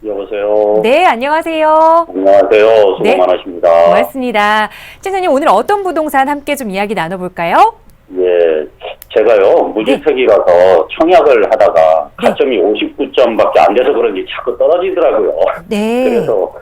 여보세요. 네, 안녕하세요. 안녕하세요. 수고 네. 많으십니다. 고맙습니다. 시청자님, 오늘 어떤 부동산 함께 좀 이야기 나눠볼까요? 예, 제가요 무주택이라서 청약을 하다가 네. 가점이 59점밖에 안 돼서 그런지 자꾸 떨어지더라고요. 네. 그래서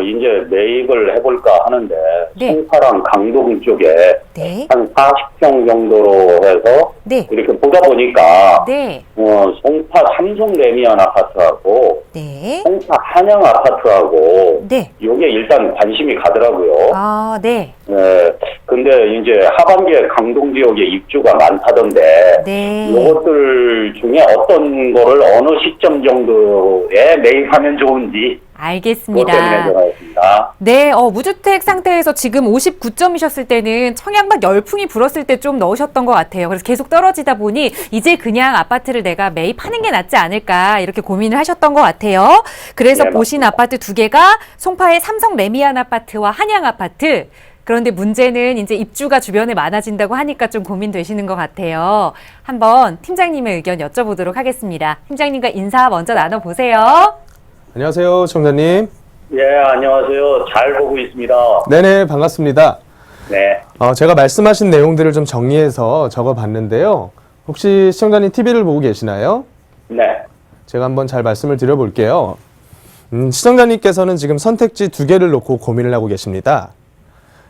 이제 매입을 해볼까 하는데 네. 송파랑 강동 쪽에 네. 한 40평 정도로 해서 네. 이렇게 보다 보니까 네. 송파 삼성 레미안 아파트하고 네. 송파 한양 아파트하고 네. 요게 일단 관심이 가더라고요. 아, 네. 네. 근데 이제 하반기에 강동 지역에 입주가 많다던데 네. 요것들 중에 어떤 거를 어느 시점 정도에 매입하면 좋은지 그것 때문에 알겠습니다. 전화했습니다. 네, 무주택 상태에서 지금 59점이셨을 때는 청약 막 열풍이 불었을 때 좀 넣으셨던 것 같아요. 그래서 계속 떨어지다 보니 이제 그냥 아파트를 내가 매입하는 게 낫지 않을까 이렇게 고민을 하셨던 것 같아요. 그래서 네, 보신 맞습니다. 아파트 두 개가 송파의 삼성 레미안 아파트와 한양 아파트. 그런데 문제는 이제 입주가 주변에 많아진다고 하니까 좀 고민되시는 것 같아요. 한번 팀장님의 의견 여쭤보도록 하겠습니다. 팀장님과 인사 먼저 나눠보세요. 안녕하세요, 청자님. 예, 안녕하세요. 잘 보고 있습니다. 네네, 반갑습니다. 네. 제가 말씀하신 내용들을 좀 정리해서 적어봤는데요. 혹시 시청자님 TV를 보고 계시나요? 네. 제가 한번 잘 말씀을 드려볼게요. 시청자님께서는 지금 선택지 두 개를 놓고 고민을 하고 계십니다.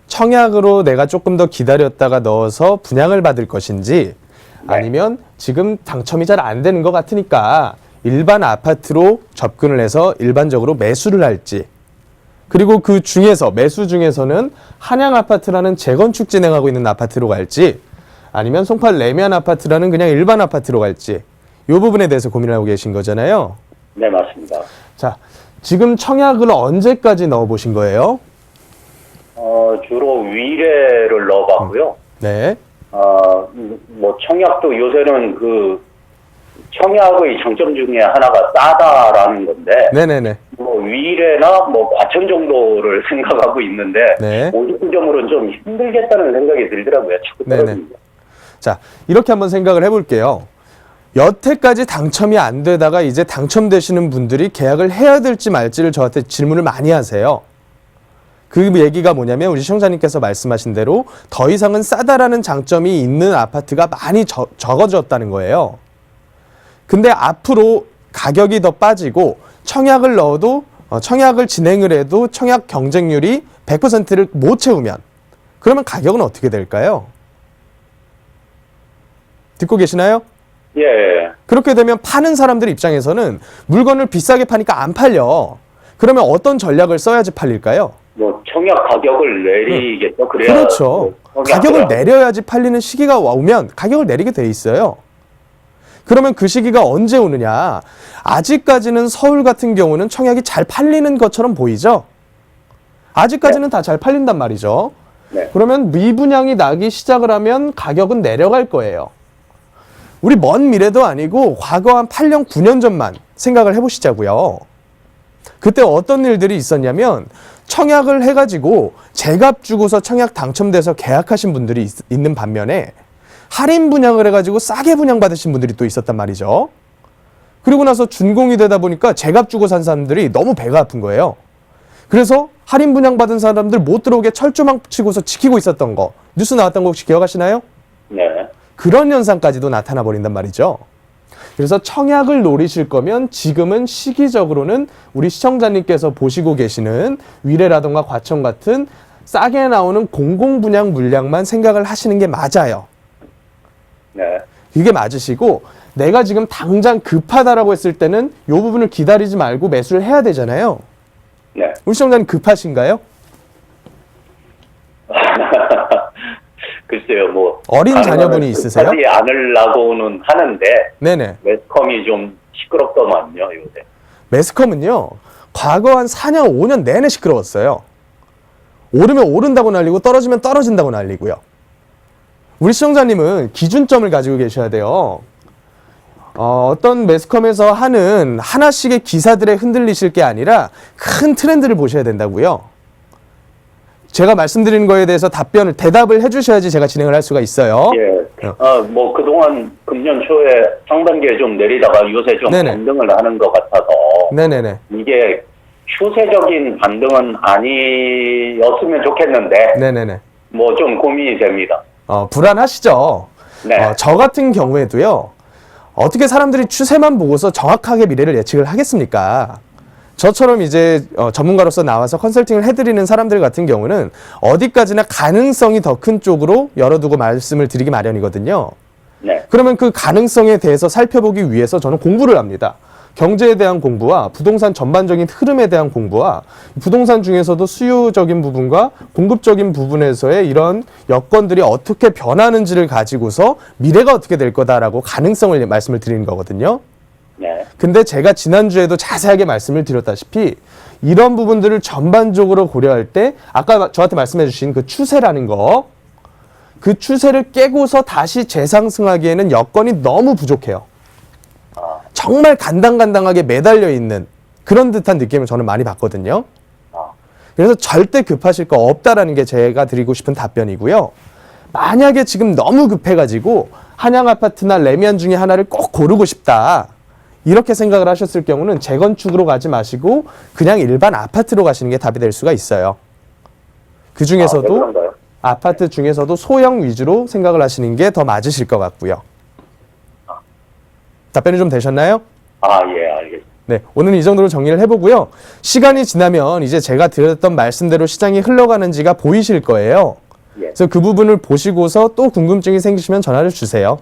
청약으로 내가 조금 더 기다렸다가 넣어서 분양을 받을 것인지, 네. 아니면 지금 당첨이 잘 안 되는 것 같으니까 일반 아파트로 접근을 해서 일반적으로 매수를 할지, 그리고 그 중에서 매수 중에서는 한양 아파트라는 재건축 진행하고 있는 아파트로 갈지, 아니면 송파 레미안 아파트라는 그냥 일반 아파트로 갈지, 이 부분에 대해서 고민을 하고 계신 거잖아요. 네, 맞습니다. 자, 지금 청약을 언제까지 넣어보신 거예요? 주로 위례를 넣어봤고요. 네. 뭐 청약도 요새는 청약의 장점 중에 하나가 싸다라는 건데 네네네. 뭐 위례나 뭐 과천 정도를 생각하고 있는데 네. 59점으로는 좀 힘들겠다는 생각이 들더라고요. 자꾸 네네. 떨어집니다. 자, 이렇게 한번 생각을 해볼게요. 여태까지 당첨이 안 되다가 이제 당첨되시는 분들이 계약을 해야 될지 말지를 저한테 질문을 많이 하세요. 그 얘기가 뭐냐면 우리 시청자님께서 말씀하신 대로 더 이상은 싸다라는 장점이 있는 아파트가 많이 적어졌다는 거예요. 근데 앞으로 가격이 더 빠지고 청약을 넣어도 청약을 진행을 해도 청약 경쟁률이 100%를 못 채우면 그러면 가격은 어떻게 될까요? 듣고 계시나요? 예. 그렇게 되면 파는 사람들 입장에서는 물건을 비싸게 파니까 안 팔려. 그러면 어떤 전략을 써야지 팔릴까요? 뭐 청약 가격을 내리겠죠. 그래야 그렇죠. 뭐 가격을 내려야지 팔리는 시기가 오면 가격을 내리게 돼 있어요. 그러면 그 시기가 언제 오느냐? 아직까지는 서울 같은 경우는 청약이 잘 팔리는 것처럼 보이죠? 아직까지는 다 잘 팔린단 말이죠. 네. 그러면 미분양이 나기 시작을 하면 가격은 내려갈 거예요. 우리 먼 미래도 아니고 과거 한 8년, 9년 전만 생각을 해보시자고요. 그때 어떤 일들이 있었냐면 청약을 해가지고 제값 주고서 청약 당첨돼서 계약하신 분들이 있는 반면에 할인 분양을 해가지고 싸게 분양받으신 분들이 또 있었단 말이죠. 그리고 나서 준공이 되다 보니까 제값 주고 산 사람들이 너무 배가 아픈 거예요. 그래서 할인 분양받은 사람들 못 들어오게 철조망 치고서 지키고 있었던 거 뉴스 나왔던 거 혹시 기억하시나요? 네. 그런 현상까지도 나타나 버린단 말이죠. 그래서 청약을 노리실 거면 지금은 시기적으로는 우리 시청자님께서 보시고 계시는 위례라던가 과천 같은 싸게 나오는 공공분양 물량만 생각을 하시는 게 맞아요. 네. 이게 맞으시고 내가 지금 당장 급하다라고 했을 때는 이 부분을 기다리지 말고 매수를 해야 되잖아요. 네. 우리 시청자님 급하신가요? 글쎄요, 뭐 어린 자녀분이 있으세요? 하지 않으려고는 하는데 네네. 매스컴이 좀 시끄럽더만요, 요새. 매스컴은요, 과거 한 4년, 5년 내내 시끄러웠어요. 오르면 오른다고 날리고 떨어지면 떨어진다고 날리고요. 우리 시청자님은 기준점을 가지고 계셔야 돼요. 어떤 매스컴에서 하는 하나씩의 기사들에 흔들리실 게 아니라 큰 트렌드를 보셔야 된다고요. 제가 말씀드리는 거에 대해서 대답을 해주셔야지 제가 진행을 할 수가 있어요. 예. 뭐 그동안 금년 초에 상반기에 좀 내리다가 요새 좀 네네. 반등을 하는 것 같아서 네네네. 이게 추세적인 반등은 아니었으면 좋겠는데 네네네. 뭐 좀 고민이 됩니다. 불안하시죠? 네. 저 같은 경우에도요, 어떻게 사람들이 추세만 보고서 정확하게 미래를 예측을 하겠습니까? 저처럼 이제 전문가로서 나와서 컨설팅을 해드리는 사람들 같은 경우는 어디까지나 가능성이 더 큰 쪽으로 열어두고 말씀을 드리기 마련이거든요. 네. 그러면 그 가능성에 대해서 살펴보기 위해서 저는 공부를 합니다. 경제에 대한 공부와 부동산 전반적인 흐름에 대한 공부와 부동산 중에서도 수요적인 부분과 공급적인 부분에서의 이런 여건들이 어떻게 변하는지를 가지고서 미래가 어떻게 될 거다라고 가능성을 말씀을 드리는 거거든요. 네. 근데 제가 지난주에도 자세하게 말씀을 드렸다시피 이런 부분들을 전반적으로 고려할 때 아까 저한테 말씀해 주신 그 추세라는 거, 그 추세를 깨고서 다시 재상승하기에는 여건이 너무 부족해요. 정말 간당간당하게 매달려 있는 그런 듯한 느낌을 저는 많이 받거든요. 그래서 절대 급하실 거 없다라는 게 제가 드리고 싶은 답변이고요. 만약에 지금 너무 급해가지고 한양아파트나 레미안 중에 하나를 꼭 고르고 싶다, 이렇게 생각을 하셨을 경우는 재건축으로 가지 마시고 그냥 일반 아파트로 가시는 게 답이 될 수가 있어요. 그 중에서도 그런가요? 아파트 중에서도 소형 위주로 생각을 하시는 게 더 맞으실 것 같고요. 답변이 좀 되셨나요? 예, 알겠습니다. 네, 오늘 이 정도로 정리를 해보고요. 시간이 지나면 이제 제가 드렸던 말씀대로 시장이 흘러가는지가 보이실 거예요. 예. 그래서 그 부분을 보시고서 또 궁금증이 생기시면 전화를 주세요.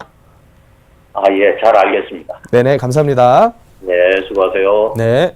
예, 잘 알겠습니다. 네네, 감사합니다. 네, 수고하세요. 네.